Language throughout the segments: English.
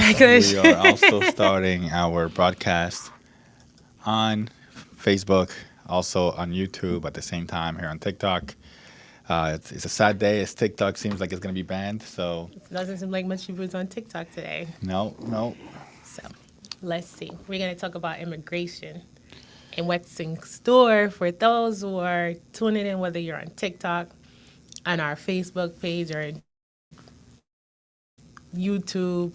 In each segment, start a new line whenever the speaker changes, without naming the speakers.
We
Backlash.
are also starting our broadcast on Facebook, also on YouTube at the same time here on TikTok. It's a sad day as TikTok seems like it's going to be banned. So,
It doesn't seem like much people is on TikTok today.
no, no.
So let's see. We're going to talk about immigration and what's in store for those who are tuning in, whether you're on TikTok, on our Facebook page, or YouTube.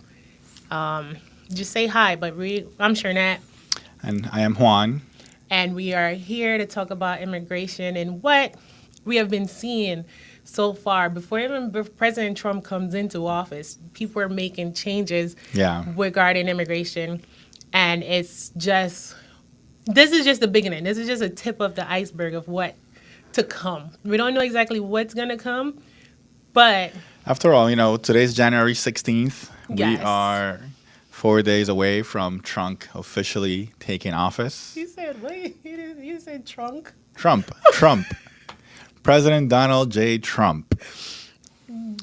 Just say hi, but I'm Shernette,
And I am Juan.
and we are here to talk about immigration and what we have been seeing so far. Before even President Trump comes into office, people are making changes
Yeah.
regarding immigration, and it's just this is just the beginning. This is just a tip of the iceberg of what to come. We don't know exactly what's gonna come, but
After all, today's January 16th. We
Yes.
are 4 days away from Trump officially taking office.
you said wait, you said trunk.
Trump. President Donald J. Trump.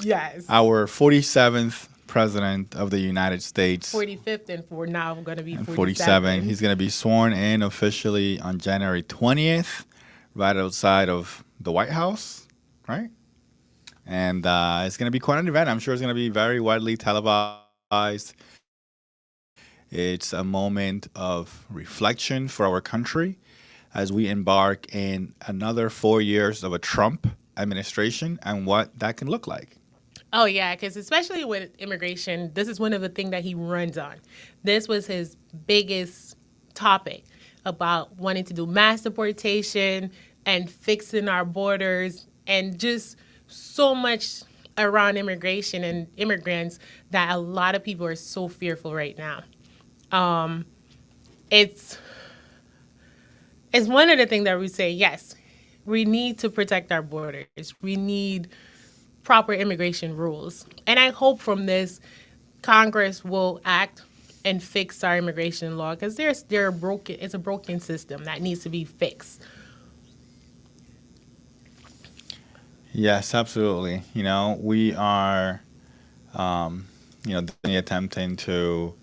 Yes.
Our 47th president of the United States.
45th, and for now going to be
And
47.
He's going to be sworn in officially on January 20th, right outside of the White House, right? And it's going to be quite an event. I'm sure it's going to be very widely televised. It's a moment of reflection for our country as we embark in another 4 years of a Trump administration and what that can look like.
Oh yeah, because especially with immigration, this is one of the things that he runs on. This was his biggest topic about wanting to do mass deportation and fixing our borders and just so much around immigration and immigrants that a lot of people are so fearful right now. It's one of the things that we say, yes, we need to protect our borders. We need proper immigration rules. And I hope from this, Congress will act and fix our immigration law because it's a broken system that needs to be fixed.
Yes, absolutely. We are, definitely attempting to,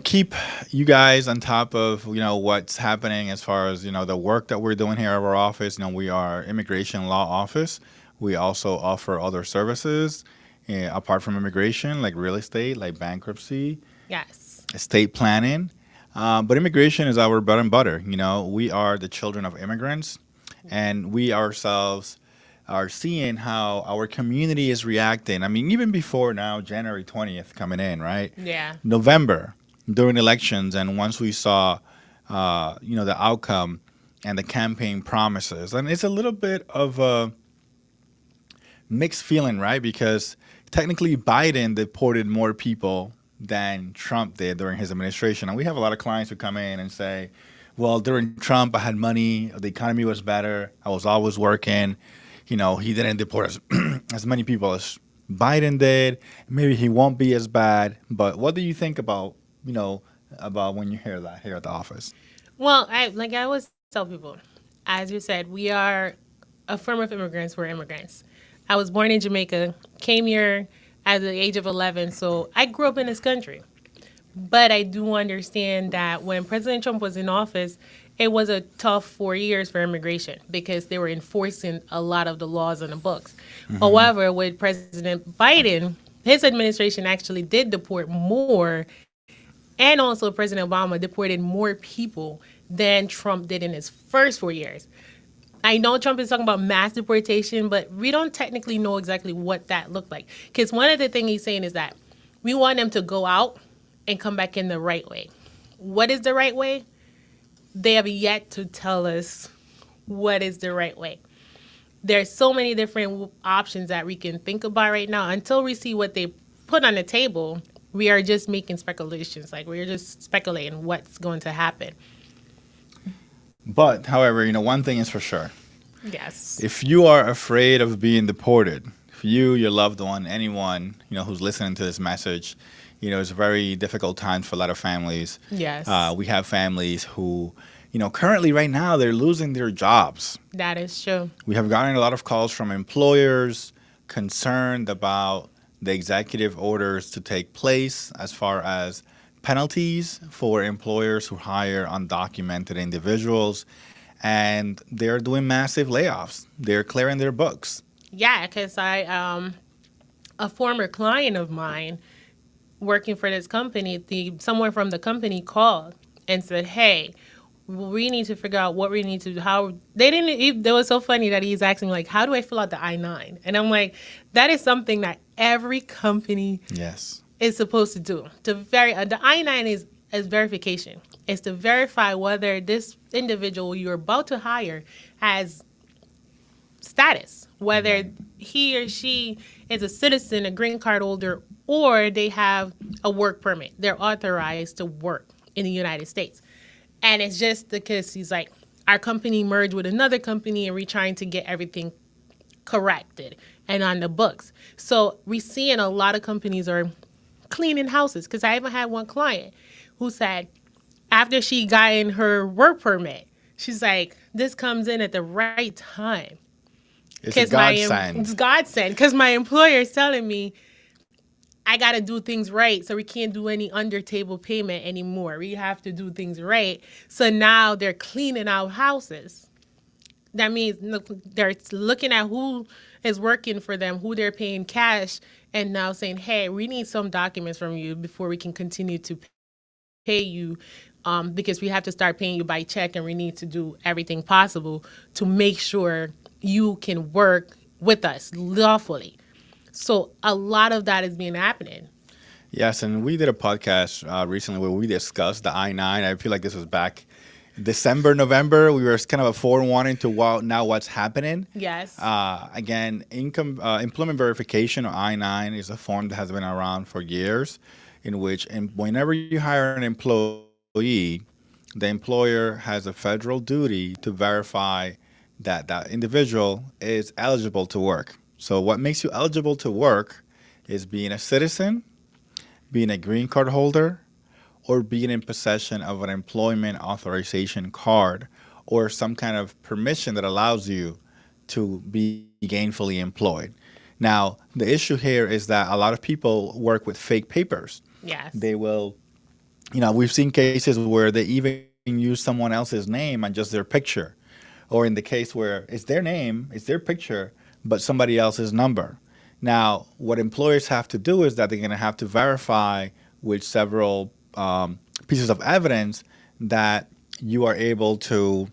keep you guys on top of, what's happening as far as, the work that we're doing here at our office. We are immigration law office. We also offer other services apart from immigration, like real estate, like bankruptcy,
Yes.
estate planning. But immigration is our bread and butter. We are the children of immigrants, and we ourselves are seeing how our community is reacting. I mean, even before now, January 20th coming in, right?
Yeah.
November during elections, and once we saw, the outcome and the campaign promises, and it's a little bit of a mixed feeling, right? Because technically Biden deported more people than Trump did during his administration. And we have a lot of clients who come in and say, well, during Trump, I had money, the economy was better, I was always working. He didn't deport as many people as Biden did. Maybe he won't be as bad. But what do you think about when you hear that here at the office?
Well, I always tell people, as you said, we are a firm of immigrants. We're immigrants. I was born in Jamaica, came here at the age of 11, so I grew up in this country. But I do understand that when President Trump was in office, it was a tough 4 years for immigration because they were enforcing a lot of the laws on the books. However, with President Biden, his administration actually did deport more, and also President Obama deported more people than Trump did in his first 4 years. I know Trump is talking about mass deportation, but we don't technically know exactly what that looked like. Because one of the things he's saying is that we want them to go out and come back in the right way. What is the right way? They have yet to tell us what is the right way. There's so many different options that we can think about right now. Until we see what they put on the table, we are just making speculations. Like, we're just speculating what's going to happen.
But, however, one thing is for sure.
Yes.
If you are afraid of being deported, if you, your loved one, anyone, who's listening to this message, it's a very difficult time for a lot of families.
Yes.
We have families who, currently right now, they're losing their jobs.
That is true.
We have gotten a lot of calls from employers concerned about the executive orders to take place as far as penalties for employers who hire undocumented individuals. And they're doing massive layoffs. They're clearing their books.
Yeah, because a former client of mine working for this company, someone from the company called and said, "Hey, we need to figure out what we need to do." How they didn't. It was so funny that he's asking like, "How do I fill out the I-9?" And I'm like, that is something that every company
Yes.
is supposed to do. The I-9 is verification. It's to verify whether this individual you're about to hire has status, whether he or she is a citizen, a green card holder, or they have a work permit. They're authorized to work in the United States. And it's just because he's like, our company merged with another company and we're trying to get everything corrected and on the books. So we're seeing a lot of companies are cleaning houses, because I even had one client who said after she got in her work permit, she's like, this comes in at the right time.
It's a godsend.
It's godsend, because my employer is telling me I got to do things right, so we can't do any under table payment anymore. We have to do things right. So now they're cleaning out houses. That means they're looking at who is working for them, who they're paying cash, and now saying, hey, we need some documents from you before we can continue to pay you, because we have to start paying you by check, and we need to do everything possible to make sure you can work with us lawfully. So a lot of that is being happening.
Yes, and we did a podcast recently where we discussed the I-9. I feel like this was back December, November. We were kind of a forewarning to now what's happening.
Yes.
Again, employment verification, or I-9, is a form that has been around for years, in which whenever you hire an employee, the employer has a federal duty to verify that that individual is eligible to work. So what makes you eligible to work is being a citizen, being a green card holder, or being in possession of an employment authorization card or some kind of permission that allows you to be gainfully employed. Now, the issue here is that a lot of people work with fake papers.
Yes.
They will, we've seen cases where they even use someone else's name and just their picture. Or in the case where it's their name, it's their picture, but somebody else's number. Now, what employers have to do is that they're going to have to verify with several pieces of evidence that you are able to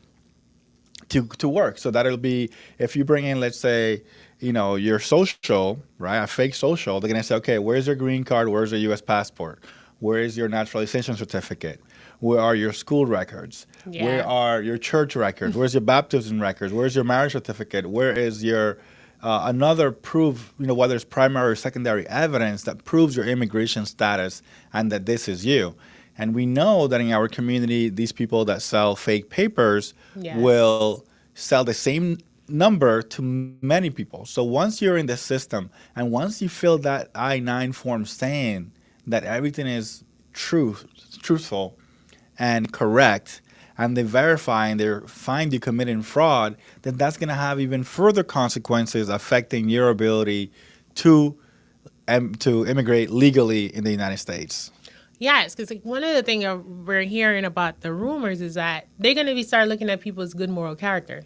work. So that'll be, if you bring in, let's say, your social, right, a fake social, they're going to say, okay, where's your green card? Where's your U.S. passport? Where is your naturalization certificate? Where are your school records?
Yeah.
Where are your church records? Where's your baptism records? Where's your marriage certificate? Where is your another proof, whether it's primary or secondary evidence that proves your immigration status and that this is you? And we know that in our community, these people that sell fake papers
Yes.
will sell the same number to many people. So once you're in the system and once you fill that I-9 form saying that everything is truthful and correct, and they verify and they find you committing fraud, then that's going to have even further consequences affecting your ability to immigrate legally in the United States.
Yes, because one of the things we're hearing about the rumors is that they're going to start looking at people's good moral character.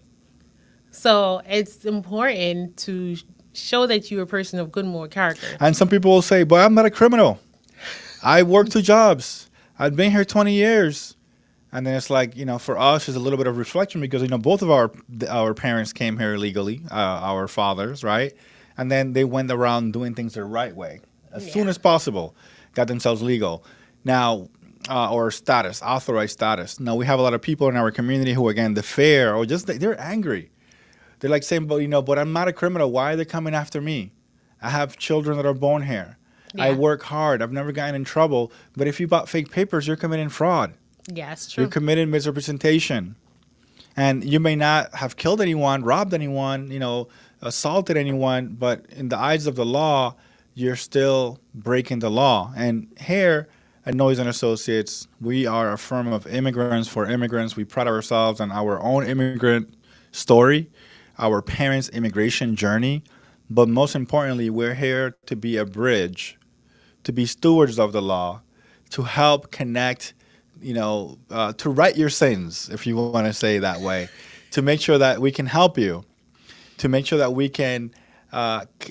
So it's important to show that you're a person of good moral character.
And some people will say, but I'm not a criminal. I work 2 jobs. I've been here 20 years. And then it's like, for us, it's a little bit of reflection because, both of our parents came here illegally, our fathers, right? And then they went around doing things the right way as soon as possible, got themselves legal. Now, or status, authorized status. Now, we have a lot of people in our community who, again, the fair or just they're angry. They're like saying, but I'm not a criminal. Why are they coming after me? I have children that are born here. Yeah. I work hard. I've never gotten in trouble. But if you bought fake papers, you're committing fraud.
Yes, true.
You're committing misrepresentation. And you may not have killed anyone, robbed anyone, assaulted anyone, but in the eyes of the law, you're still breaking the law. And here at Noyes Associates, we are a firm of immigrants for immigrants. We pride ourselves on our own immigrant story, our parents' immigration journey, But most importantly, we're here to be a bridge, to be stewards of the law, to help connect, to right your sins, if you want to say it that way, to make sure that we can help you, to make sure that we can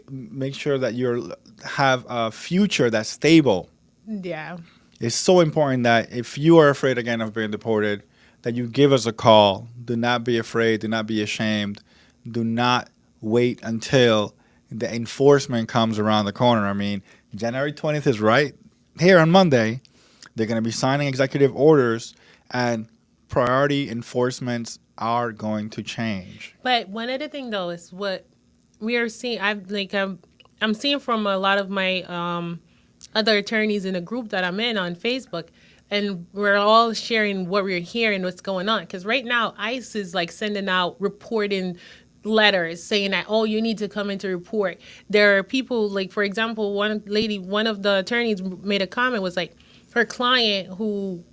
make sure that you have a future that's stable.
Yeah.
It's so important that if you are afraid again of being deported, that you give us a call. Do not be afraid. Do not be ashamed. Do not wait until the enforcement comes around the corner. I mean, January 20th is right here on Monday. They're going to be signing executive orders, and priority enforcements are going to change.
But one other thing though is what we are seeing. I'm seeing from a lot of my other attorneys in a group that I'm in on Facebook, and we're all sharing what we're hearing, what's going on. Because right now, ICE is like sending out reporting letters saying that, oh, you need to come in to report. There are people, like, for example, one of the attorneys made a comment, was like, her client who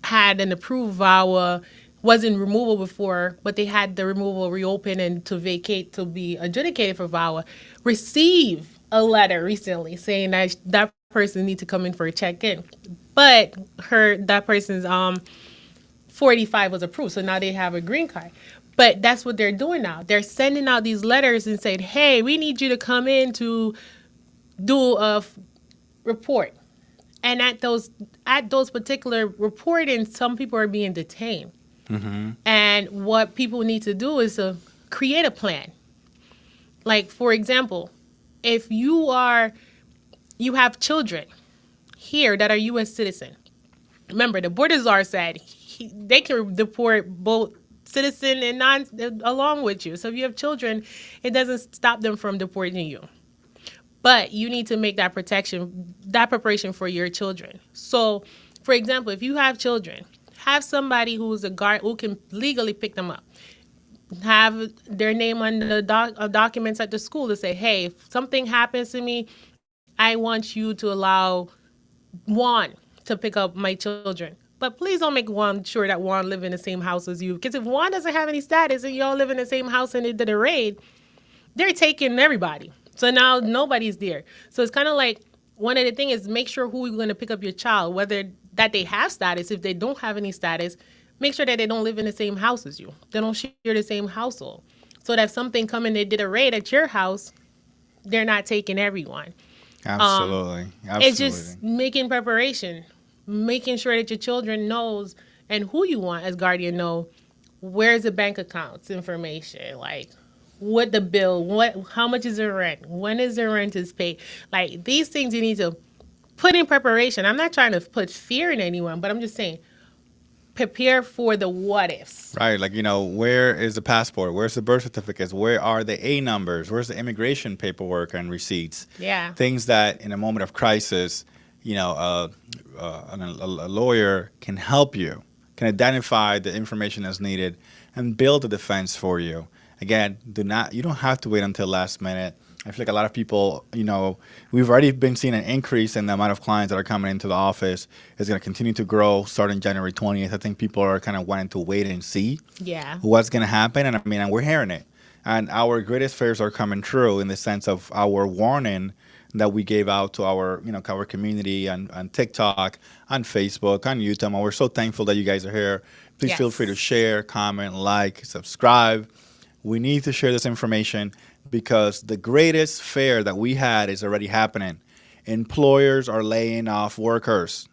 had an approved VAWA wasn't removable before, but they had the removal reopened and to vacate to be adjudicated for VAWA, received a letter recently saying that that person needs to come in for a check-in. But that person's 45 was approved, so now they have a green card. But that's what they're doing now. They're sending out these letters and saying, hey, we need you to come in to do a report. And at those particular reportings, some people are being detained. Mm-hmm. And what people need to do is to create a plan. Like, for example, if you have children here that are U.S. citizen, remember the border czar said they can deport both citizen and non along with you. So if you have children, it doesn't stop them from deporting you. But you need to make that preparation for your children. So, for example, if you have children, have somebody who's a guard who can legally pick them up. Have their name on the documents at the school to say, hey, if something happens to me, I want you to allow Juan to pick up my children. But please don't make Juan sure that Juan live in the same house as you. Because if Juan doesn't have any status and you all live in the same house and they did a raid, they're taking everybody. So now nobody's there. So it's kind of like one of the things is make sure who you're going to pick up your child, whether that they have status. If they don't have any status, make sure that they don't live in the same house as you. They don't share the same household. So that if something come and they did a raid at your house, they're not taking everyone.
Absolutely.
It's just making preparation, making sure that your children knows and who you want as guardian know where's the bank accounts information, like what the bill, how much is the rent, when is the rent is paid. Like these things you need to put in preparation. I'm not trying to put fear in anyone, but I'm just saying prepare for the what ifs.
Right. Like, where is the passport? Where's the birth certificates? Where are the A numbers? Where's the immigration paperwork and receipts?
Yeah.
Things that in a moment of crisis, a lawyer can help you, can identify the information that's needed and build a defense for you. Again, you don't have to wait until last minute. I feel like a lot of people, we've already been seeing an increase in the amount of clients that are coming into the office. It's going to continue to grow starting January 20th. I think people are kind of wanting to wait and see what's going to happen. And and we're hearing it. And our greatest fears are coming true in the sense of our warning that we gave out to our community on TikTok, on Facebook, on YouTube. And we're so thankful that you guys are here. Please feel free to share, comment, like, subscribe. We need to share this information because the greatest fear that we had is already happening. Employers are laying off workers.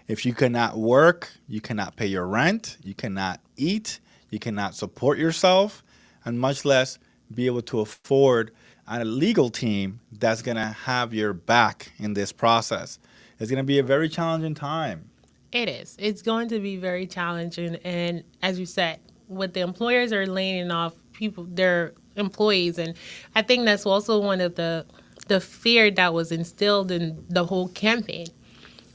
If you cannot work, you cannot pay your rent, you cannot eat, you cannot support yourself, and much less be able to afford a legal team that's going to have your back in this process. It's going to be a very challenging time.
It is. It's going to be very challenging. And as you said, what the employers are laying off their employees. And I think that's also one of the fear that was instilled in the whole campaign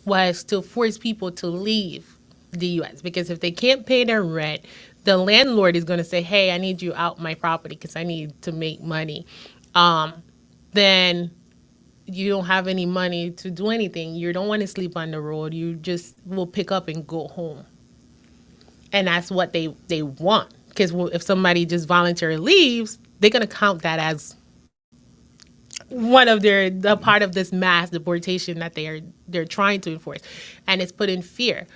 was to force people to leave the U.S. Because if they can't pay their rent, the landlord is going to say, hey, I need you out my property because I need to make money. Then you don't have any money to do anything. You don't want to sleep on the road. You just will pick up and go home. And that's what they want. Because if somebody just voluntarily leaves, they're going to count that as one of their the part of this mass deportation that they're trying to enforce, and it's put in fear.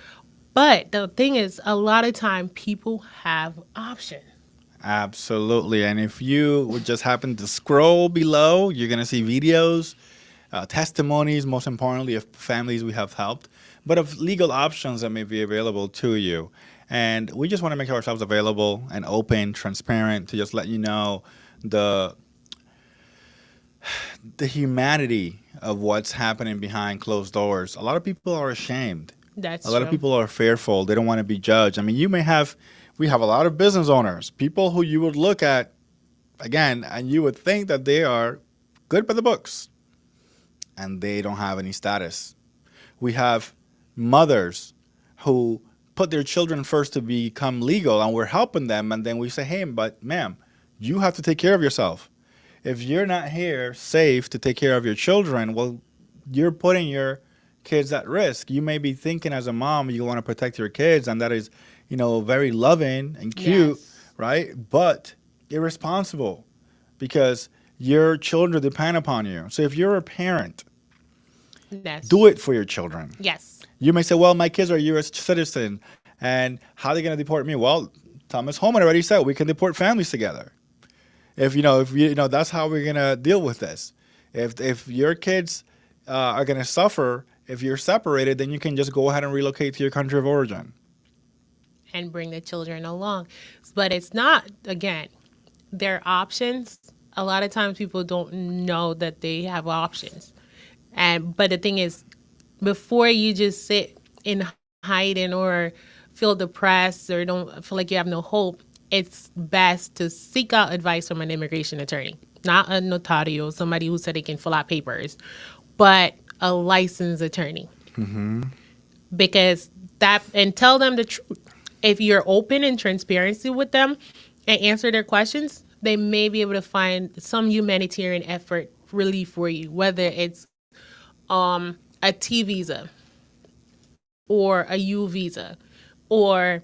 But the thing is, a lot of time people have options.
Absolutely. And if you would just happen to scroll below, you're going to see videos, testimonies, most importantly, of families we have helped, but of legal options that may be available to you. And we just want to make ourselves available and open, transparent to just let you know the the humanity of what's happening behind closed doors. A lot of people are ashamed. A
That's
lot of
true.
people are fearful. They don't want to be judged. I mean, we have a lot of business owners, people who you would look at again and you would think that they are good by the books and they don't have any status. We have mothers who put their children first to become legal and we're helping them. And then we say, hey, but ma'am, you have to take care of yourself. If you're not here safe to take care of your children, well, you're putting your kids at risk. You may be thinking as a mom you want to protect your kids, and that is, very loving and cute,
Yes.
right? But irresponsible because your children depend upon you. So if you're a parent,
Yes.
do it for your children.
Yes.
You may say, well, my kids are U.S. citizen, and how are they going to deport me? Well, Thomas Holman already said we can deport families together. If that's how we're gonna deal with this. If your kids are gonna suffer if you're separated, then you can just go ahead and relocate to your country of origin.
And bring the children along. But it's not, again, their options. A lot of times people don't know that they have options. But the thing is, before you just sit in hiding or feel depressed or don't feel like you have no hope, it's best to seek out advice from an immigration attorney, not a notario, somebody who said they can fill out papers, but a licensed attorney. Because and tell them the truth. If you're open and transparency with them and answer their questions, they may be able to find some humanitarian effort relief for you, whether it's a T visa or a U visa, or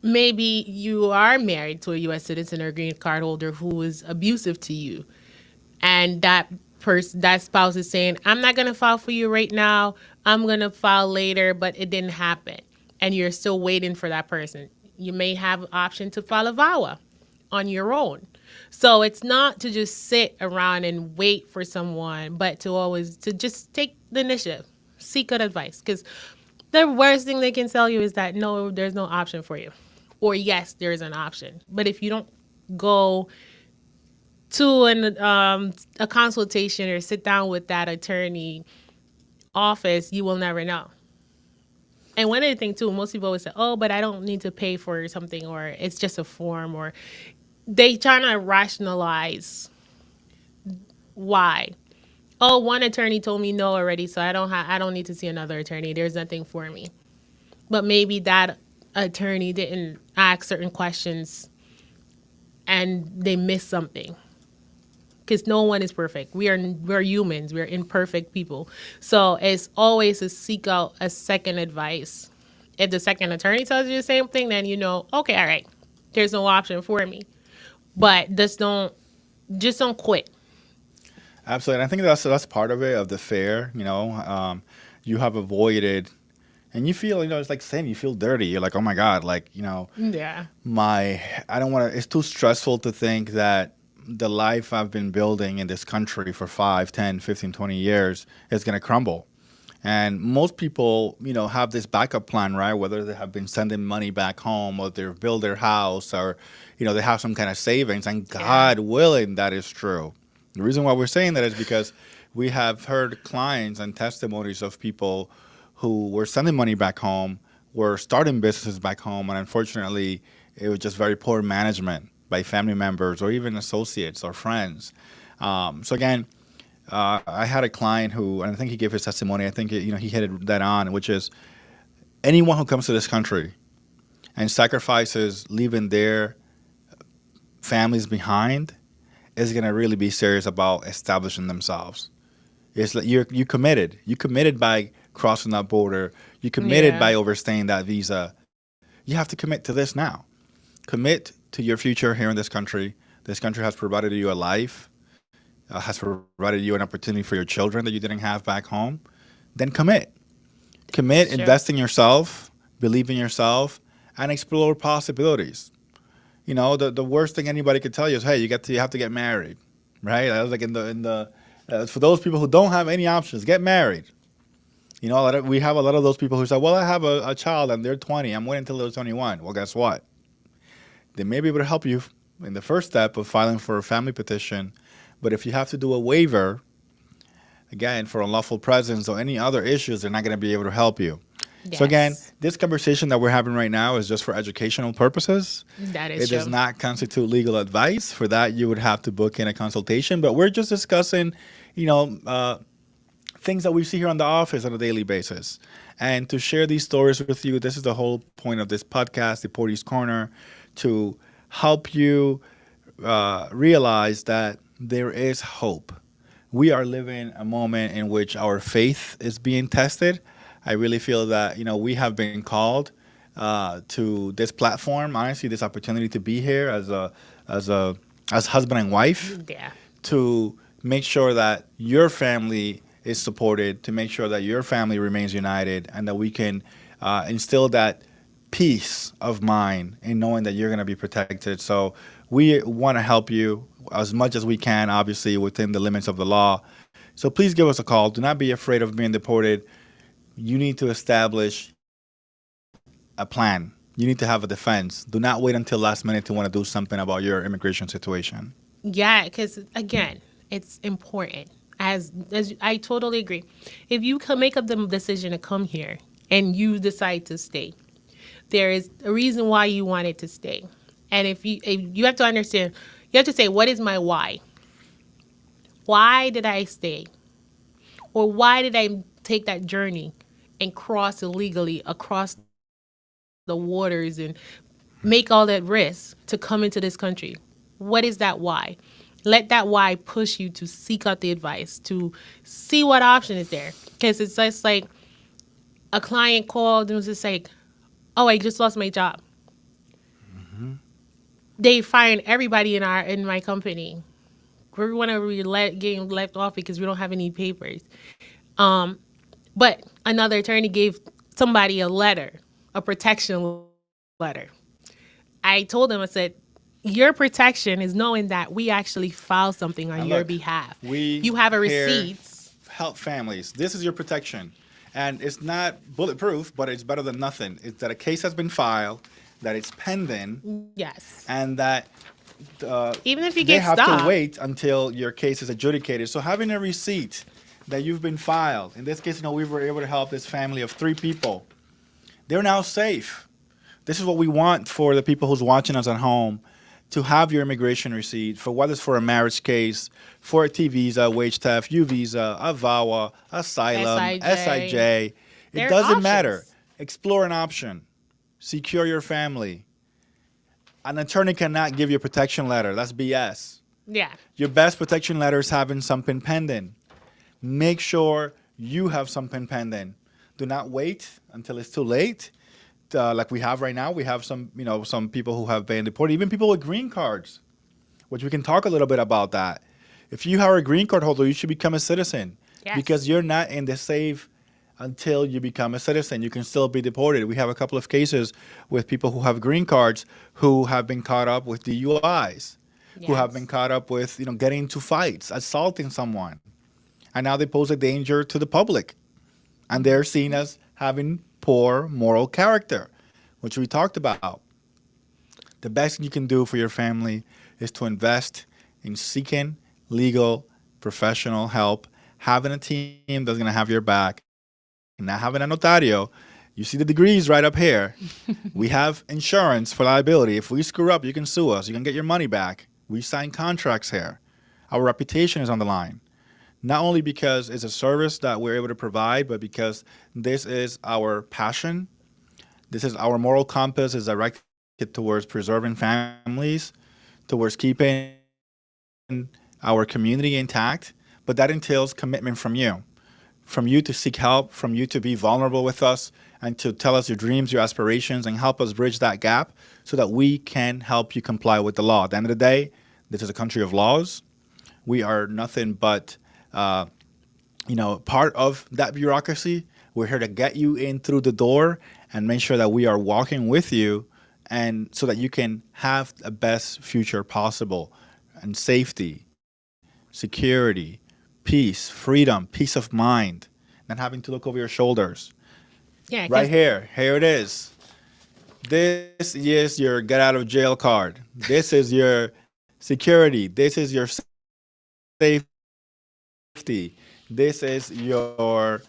maybe you are married to a U.S. citizen or green card holder who is abusive to you, and that spouse is saying, "I'm not going to file for you right now. I'm going to file later," but it didn't happen, and you're still waiting for that person. You may have an option to file a VAWA on your own. So it's not to just sit around and wait for someone, but to just take the initiative, seek good advice. Because the worst thing they can tell you is that no, there's no option for you. Or yes, there's an option. But if you don't go to a consultation or sit down with that attorney office, you will never know. And one other thing too, most people always say, "Oh, but I don't need to pay for something," or "It's just a form," or they try to rationalize why. Oh, one attorney told me no already, so I don't need to see another attorney. There's nothing for me. But maybe that attorney didn't ask certain questions and they missed something. Because no one is perfect. We're humans. We're imperfect people. So it's always to seek out a second advice. If the second attorney tells you the same thing, then you know, okay, all right, there's no option for me. But just don't quit.
Absolutely, and I think that's part of it of the fair. You have avoided, and you feel it's like saying you feel dirty. You're like, oh my god, like
Yeah.
I don't want to. It's too stressful to think that the life I've been building in this country for 5, 10, 15, 20 years is going to crumble. And most people, have this backup plan, right? Whether they have been sending money back home or they've built their house or, they have some kind of savings. And
Yeah.
God willing, that is true. The reason why we're saying that is because we have heard clients and testimonies of people who were sending money back home, were starting businesses back home, and unfortunately, it was just very poor management by family members or even associates or friends. So again, I had a client who, and I think he gave his testimony. I think he hit it that on, which is anyone who comes to this country and sacrifices leaving their families behind is going to really be serious about establishing themselves. It's like you committed. You committed by crossing that border. You committed
Yeah.
by overstaying that visa. You have to commit to this now. Commit to your future here in this country. This country has provided you a life, has provided you an opportunity for your children that you didn't have back home. Then commit. Commit,
Sure.
invest in yourself, believe in yourself, and explore possibilities. The worst thing anybody could tell you is, hey, you have to get married, right? I was like for those people who don't have any options, get married. We have a lot of those people who say, well, I have a child and they're 20. I'm waiting until they're 21. Well, guess what? They may be able to help you in the first step of filing for a family petition. But if you have to do a waiver, again, for unlawful presence or any other issues, they're not going to be able to help you. So again,
Yes.
this conversation that we're having right now is just for educational purposes.
That
It
is
does
true.
not constitute legal advice. For that, you would have to book in a consultation. But we're just discussing, things that we see here on the office on a daily basis. And to share these stories with you, this is the whole point of this podcast, the Porty's Corner, to help you realize that there is hope. We are living a moment in which our faith is being tested. I really feel that we have been called to this platform. Honestly, this opportunity to be here as husband and wife,
Yeah.
to make sure that your family is supported, to make sure that your family remains united, and that we can instill that peace of mind in knowing that you're going to be protected. So we want to help you as much as we can, obviously within the limits of the law. So please give us a call. Do not be afraid of being deported. You need to establish a plan. You need to have a defense. Do not wait until last minute to want to do something about your immigration situation.
Yeah, because again, it's important. As I totally agree. If you can make up the decision to come here and you decide to stay, there is a reason why you wanted to stay. And if you have to understand, you have to say, what is my why? Why did I stay? Or why did I take that journey and cross illegally across the waters and make all that risk to come into this country? What is that why? Let that why push you to seek out the advice, to see what option is there. Because it's just like a client called and was just like, oh, I just lost my job. They fired everybody in my company. We want to getting left off because we don't have any papers. But another attorney gave somebody a letter, a protection letter. I told him, I said, your protection is knowing that we actually filed something on
And
your
look,
behalf.
we
You have a
here
receipt.
help families. This is your protection. And it's not bulletproof, but it's better than nothing. It's that a case has been filed, that it's pending,
Yes.
and that
Even if you
they
get
have
stopped.
to wait until your case is adjudicated. So having a receipt that you've been filed, in this case, we were able to help this family of 3 people. They're now safe. This is what we want for the people who's watching us at home, to have your immigration receipt, for whether it's for a marriage case, for a T visa, wage theft, U visa, a VAWA, asylum, SIJ. It
There are
doesn't matter.
options.
Explore an option. Secure your family. An attorney cannot give you a protection letter. That's BS.
Yeah.
Your best protection letter is having something pending. Make sure you have something pending. Do not wait until it's too late. Like we have right now, we have some people who have been deported, even people with green cards, which we can talk a little bit about that. If you are a green card holder, you should become a citizen,
Yes.
because you're not in the safe until you become a citizen. You can still be deported. We have a couple of cases with people who have green cards who have been caught up with DUIs, who have
Yes.
been caught up with getting into fights, assaulting someone, and now they pose a danger to the public, and they're seen as having poor moral character, which we talked about. The best thing you can do for your family is to invest in seeking legal professional help, having a team that's going to have your back, and not having a notario. You see the degrees right up here. We have insurance for liability. If we screw up, you can sue us. You can get your money back. We sign contracts here. Our reputation is on the line. Not only because it's a service that we're able to provide, but because this is our passion. This is our moral compass is directed towards preserving families, towards keeping our community intact. But that entails commitment from you to seek help, from you to be vulnerable with us and to tell us your dreams, your aspirations, and help us bridge that gap so that we can help you comply with the law. At the end of the day, This is a country of laws. We are nothing but part of that bureaucracy. We're here to get you in through the door and make sure that we are walking with you, and so that you can have the best future possible, and safety, security, peace, freedom, peace of mind, not having to look over your shoulders.
Yeah,
Right
because
here, here it is. This is your get out of jail card. This is your security. This is your safety. This is your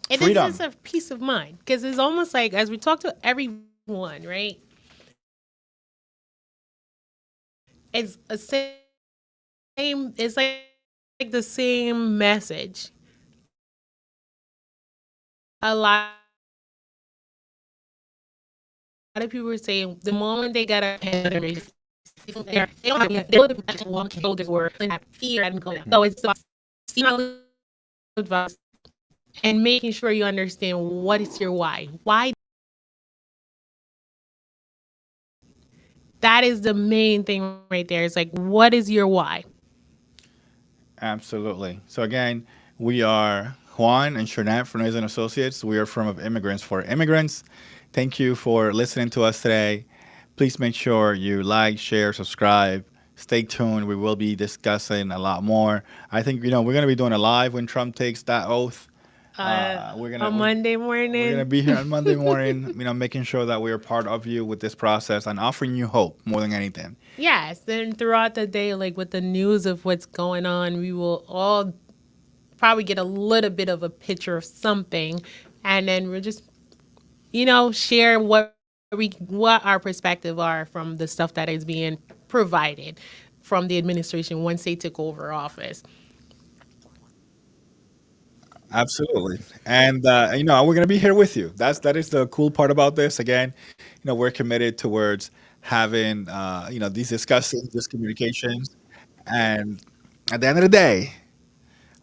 freedom.
it is just a peace of mind. Because it's almost like as we talk to everyone, right? It's a same. It's like the same message. A lot of people are saying the moment they got a pen, they don't have they don't have they don't have actual walking shoulders or that fear and going. So it's seeing my little advice and making sure you understand what is your why. Why do you want to do this? That is the main thing right there. It's like, what is your why?
Absolutely. So again, we are Juan and Shernette from Noyes Associates. We are from of Immigrants for Immigrants. Thank you for listening to us today. Please make sure you like, share, subscribe. Stay tuned. We will be discussing a lot more. I think we're gonna be doing a live when Trump takes that oath. We're gonna
On Monday
we're gonna
morning.
be here on Monday morning. Making sure that we are part of you with this process and offering you hope more than anything.
Yes, and throughout the day, like with the news of what's going on, we will all probably get a little bit of a picture of something, and then we'll just share what our perspective are from the stuff that is being provided from the administration once they took over office.
Absolutely, and we're gonna be here with you. That is the cool part about this. Again, we're committed towards having these discussions, these communications, and at the end of the day,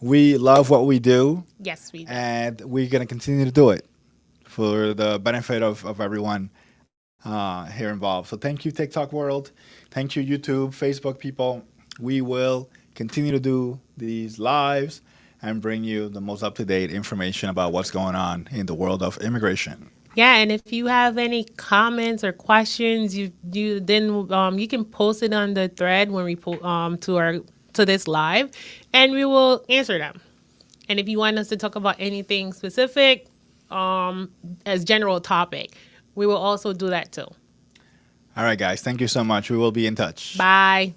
we love what we do,
Yes, we do.
and we're gonna continue to do it for the benefit of everyone here involved. So thank you, TikTok world. Thank you, YouTube, Facebook people. We will continue to do these lives and bring you the most up to date information about what's going on in the world of immigration.
Yeah, and if you have any comments or questions, you then you can post it on the thread when we to this live, and we will answer them. And if you want us to talk about anything specific, as general topic, we will also do that too.
All right, guys. Thank you so much. We will be in touch.
Bye.